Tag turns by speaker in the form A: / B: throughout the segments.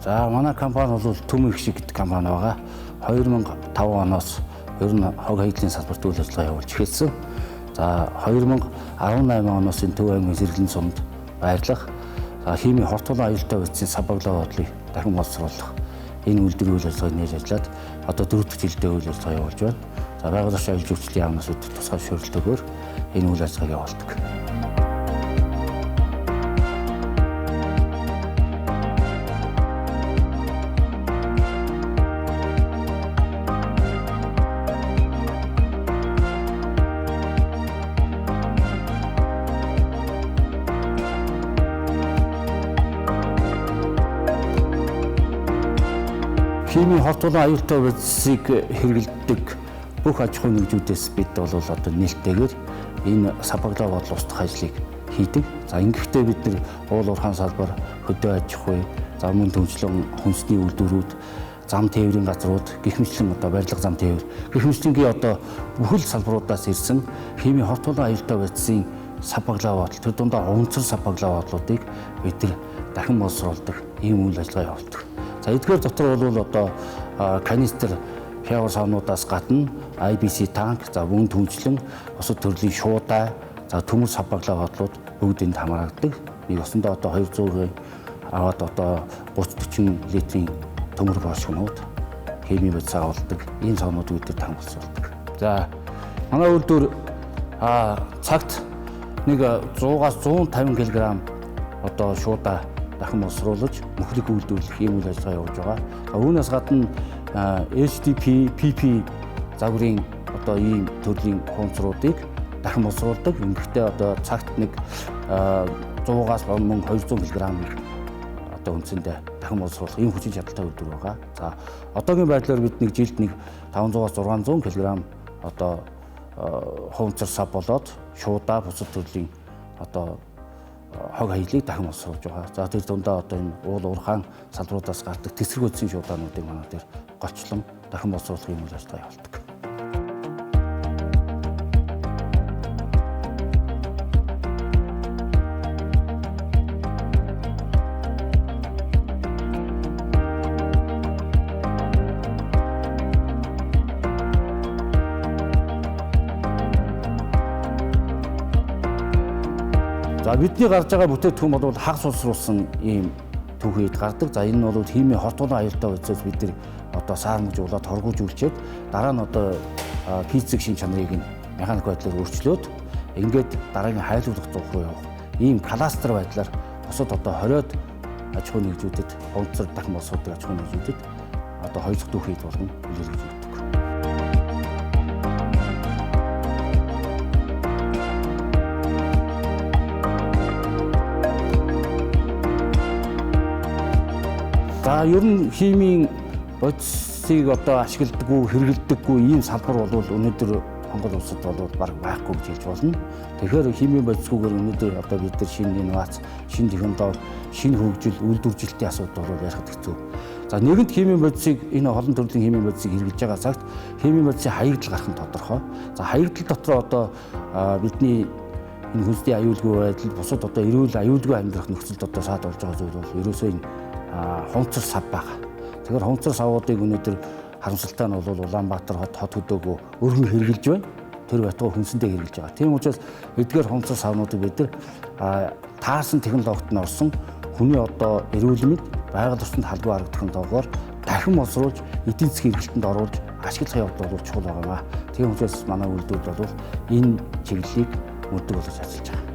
A: За манай компани бол Төм их шиг гэдэг компани байгаа. 2005 оноос ер нь хог хаягдлын салбарт үйл ажиллагаа явуулж эхэлсэн. За 2018 оноос энэ Төв аймгийн зэрэглэн сумд байрлах химийн хортуулан аюултай байцын сабаглаа бодлыг дахин боловсруулах энэ үйлдвэрийн үйл ажиллагааг нээж ажиллаад одоо 4 дахь жилдээ үйл ажиллагаа явуулж байна. За байгууллагын аюулгүй хөгжлийн яамнаас тусгай шүүрлэлтөөр энэ үйл ажиллагааг явуулдаг. Химийн хортуулан аюултай байцыг хэрэглэдэг бүх аж ахуйн нэгжүүдээс бид бол одоо нээлттэйгээр энэ сабаглаа бодол устгах ажлыг хийдэг. За ингэхдээ бид нар уул уурхайн салбар, хөдөө аж ахуй, за мөн төвчлэн хүнсний үйлдвэрүүд, зам тээврийн газрууд, гэх мэтлэн одоо барилга зам тээвэр, гэх мэтлэнгийн одоо бүхэл салбаруудаас ирсэн химийн хортуулан аюултай байцын сабаглаа бодол, тэр дундаа унцар сабаглаа бодлуудыг бид нар дахин боловсруулдаг ийм үйл ажиллагаа явуулдаг. За эдгээр дотор бол одоо канистр хявар савнуудаас гадна IBC танк, за мөн түнчлэн бусад төрлийн шуудаа, за төмөр сабаглаа бодлууд бүгд энд хамаардаг. Нэг осондоо одоо 200-ийн аваад одоо 30-40 литрийн төмөр бошгонууд химийн байц агуулдаг. Ийм савнууд үүдээр танк боловсруулдаг. За манай үйлдвэр цагт нэг 100-аас 150 кг одоо шуудаа дахин боловсруулж мөхлөг үйлдвэрлэх ийм үйл ажиллагаа явуулж байгаа. Үүнээс гадна HDP, PP загварын одоо ийм төрлийн хунцруудыг дахин боловсруулдаг. Ингэхдээ одоо цагт нэг 100-аас мөн 200 кг-ийг одоо үндсэндээ дахин боловсруулах ийм хүчин чадалтай үйлдвэр байгаа. За одоогийн байдлаар бид нэг жилд нэг 500-аас 600 кг одоо хунцар сав болоод шуудаа бусад төрлийн одоо хог хаягдлыг дахин боловсруулж байгаа. За тэр дундаа одоо энэ уул уурхайн салбаруудаас гардаг тесрэг үдсийн шуудаануудыг манай дээр голчлон дахин боловсруулах юм үйл ажиллагаа явуулдаг. За бидний гарч байгаа бүтээгдэхүүн бол хагас улсруулсан ийм түүхийд гардаг. За энэ нь бол химийн хортуулан аюултай байцаас бид нар одоо саармжуулаад хоргоожүүлчихэд дараа нь одоо физик шин чанарыг нь механик байдлаар өөрчлөөд ингээд дараагийн хайлуулах зүг руу явах ийм кластер байдлаар бусад одоо 20-од аж ахуйн нэгжүүдэд онцлог дахин боловсруулдаг аж ахуйн нэгжүүдэд одоо хоёр дахь түүхийд болгон илэрхийлж өгдөг. За ер нь химийн бодисыг одоо ашигладаггүй, хэрэглэдэггүй ийм салбар бол өнөөдөр Монгол улсад бол бараг байхгүй гэж хэлж болно. Тэгэхээр химийн бодисгүйгээр өнөөдөр одоо бид нар шинэ инновац, шинэ технологи, шинэ хөгжил, үйлдвэржилтийн асуудал бол ярихад хэцүү. За нэгэнт химийн бодисыг энэ олон төрлийн химийн бодисыг хэрэглэж байгаа цагт химийн бодисын хаягдл гарах нь тодорхой. За хаягдл дотор одоо бидний энэ хүнсний аюулгүй байдал, бусад одоо эрүүл аюулгүй амьдрах нөхцөлд одоо саад болж байгаа зүйл бол ерөөсөө энэ хунцар сав байгаа. Тэгэхээр хунцар савуудыг өнөөдөр харамсалтай нь бол Улаанбаатар хот хөдөөгөө өргөн хэрэгжилж байна. Тэр байтугай хүнсэндээ хэрэгжилж байгаа. Тийм учраас эдгээр хунцар савнуудыг бид нар таарсан технологид нь орсон хүний одоо эрүүл мэнд, байгаль орчинд халдвар харагдах технологиор дахин боловсруулж эдийн засгийн эргэлтэнд оруулж ашиглах явдал бол чухал байгаа. Тийм учраас манай үйлдвэр бол энэ чиглэлийг мөрдөг болгож ажиллаж байгаа.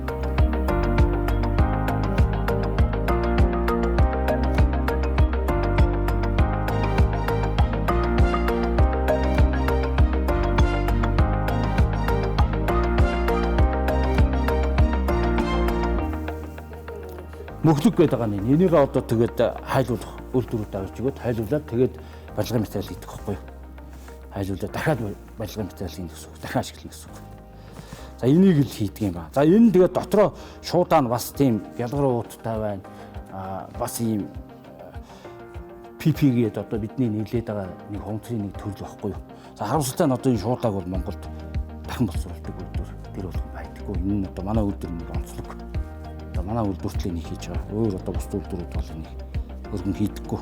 A: Мөхлөг гэдэг байгаа нь энийг одоо тэгээд хайлуулах үйлдвэрүүд авч өгöd хайлуулаад тэгээд барилгын материал хийдэг байхгүй юу? Хайлуулаад дахиад барилгын материал хийн гэсэн үг, дахин ашиглана гэсэн үг. За энийг л хийдэг юм ба. За энэ тэгээд дотроо шуудаа нь бас тийм ялгар ууттай байна. Бас ийм PP гээд одоо бидний нэглээд байгаа нэг хонцрын нэг төрөл байхгүй юу? За харамсалтай нь одоо энэ шуудааг бол Монголд дахин боловсруулдаг үйлдвэр тэр болгон байдаггүй. Энэ нь одоо манай үйлдвэр нь онцлог. Манай үйлдвэртлийг нэг хийж байгаа. Өөр одоо бус үйлдвэрүүд бол энийг өргөн хийдэггүй.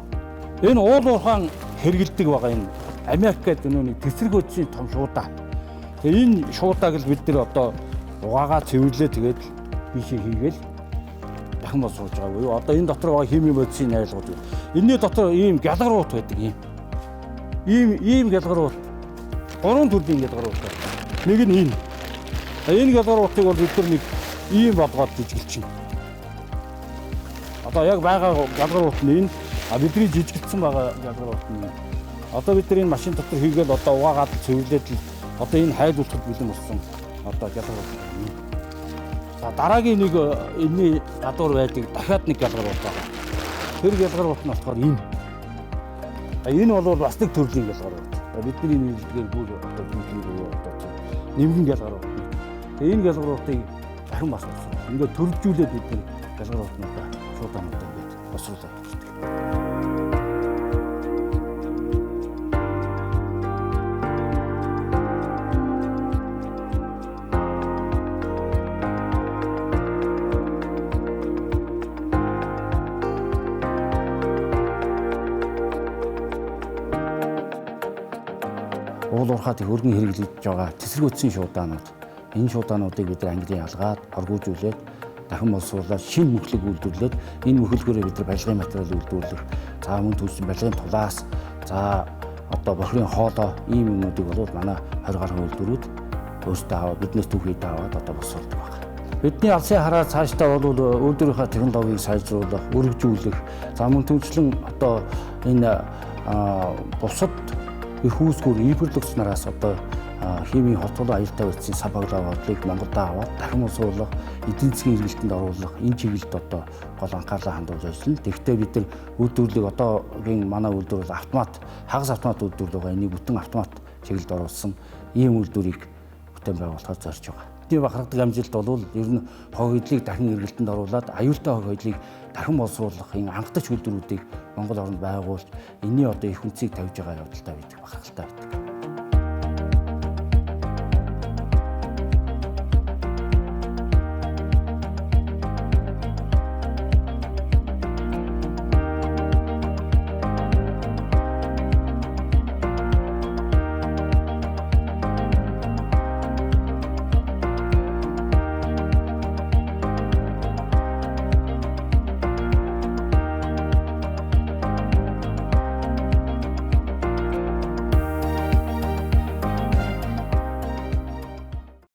A: Энэ уул уурхаан хэрэгэлдэг байгаа энэ Америк гэдэг нэг тэсрэг өдсийн том шуудаа. Тэгээ энэ шуудааг л бид нэр одоо угаагаа цэвэрлээ тэгээд бишээ хийгээл дахин боловсруулж байгаа буюу одоо энэ дотор байгаа химийн бодисын найрлагууд. Энэний дотор ийм гялгаруут байдаг ийм. Ийм гялгаруут. 3 төрлийн гялгаруут. Нэг нь энэ. Энэ гялгаруутыг бол бид нар нэг ийм болгоод жижиглчихнэ. Одоо яг байгаа гялгаруут нь энэ. Бидний жижиглсэн байгаа гялгаруут нь. Одоо бид нар энэ машин дотор хийгээл одоо угаагаад цэвэрлээд л одоо энэ хайлуулахад бэлэн болсон. Одоо гялгаруут. За дараагийн нэг энэний гадуур байдаг дахиад нэг гялгаруут байна. Тэр гялгаруут нь болохоор энэ. Энэ бол бас нэг төрлийн гялгаруут. Бидний нийлдгээр бүр одоо зүйлийг одоо нэмгэн гялгаруут. Тэгээ энэ гялгаруутыг дахин бас болсон. Ингээд төржүүлээд бид нар гялгаруутнуудаа шуудаануудаа ингээд босруулаад ирдэг. Уул уурхаад их өргөн хэрэглэж байгаа тэсрэг өдсийн шуудаанууд. Энэ шуудаануудыг бид нар ангилан ялгаад, оргуулжүүлээд, дахин боловсруулаад, шинэ мөхлөг үйлдвэрлээд, энэ мөхлгөөрөө бид нар барилгын материал үйлдвэрлэх, за мөн түүсэн барилгын тулаас, за одоо бохирын хоолой ийм юмнуудыг бол манай 20 гаруй үйлдвэрүүд өөрсдөө аваад биднээс түүхийд аваад одоо боловсруулдаг байна. Бидний алсын хараа цаашдаа бол үйлдвэрийнхаа технологиг сайжруулах, өргөжүүлэх, за мөн түүнчлэн одоо энэ бусад их үүсгүүр импортлогч нараас одоо химийн хотгол аюултай байцын сабаглаа бодлыг Монголд аваад дахин боловсруулах, эдийн засгийн эргэлтэнд оруулах энэ чиглэлд одоо гол анхаарлаа хандуулж ажиллана. Тэгэхдээ бид нар үйлдвэрлэлийг одоогийн манай үйлдвэр бол автомат, хагас автомат үйлдвэрлэл байгаа. Энийг бүтэн автомат чиглэлд оруулсан ийм үйлдвэрийг бүтээн байгуулахаар зорж байгаа. Бидний бахархдаг амжилт бол ер нь хог хөдлөлийг дахин эргэлтэнд оруулаад аюултай хог хөдлөлийг дахин боловсруулах энэ анхдагч үйлдвэрүүдийг Монгол орнд байгуулж энэний одоо их үнцийг тавьж байгаа явдалтай байдаг бахархалтай байдаг.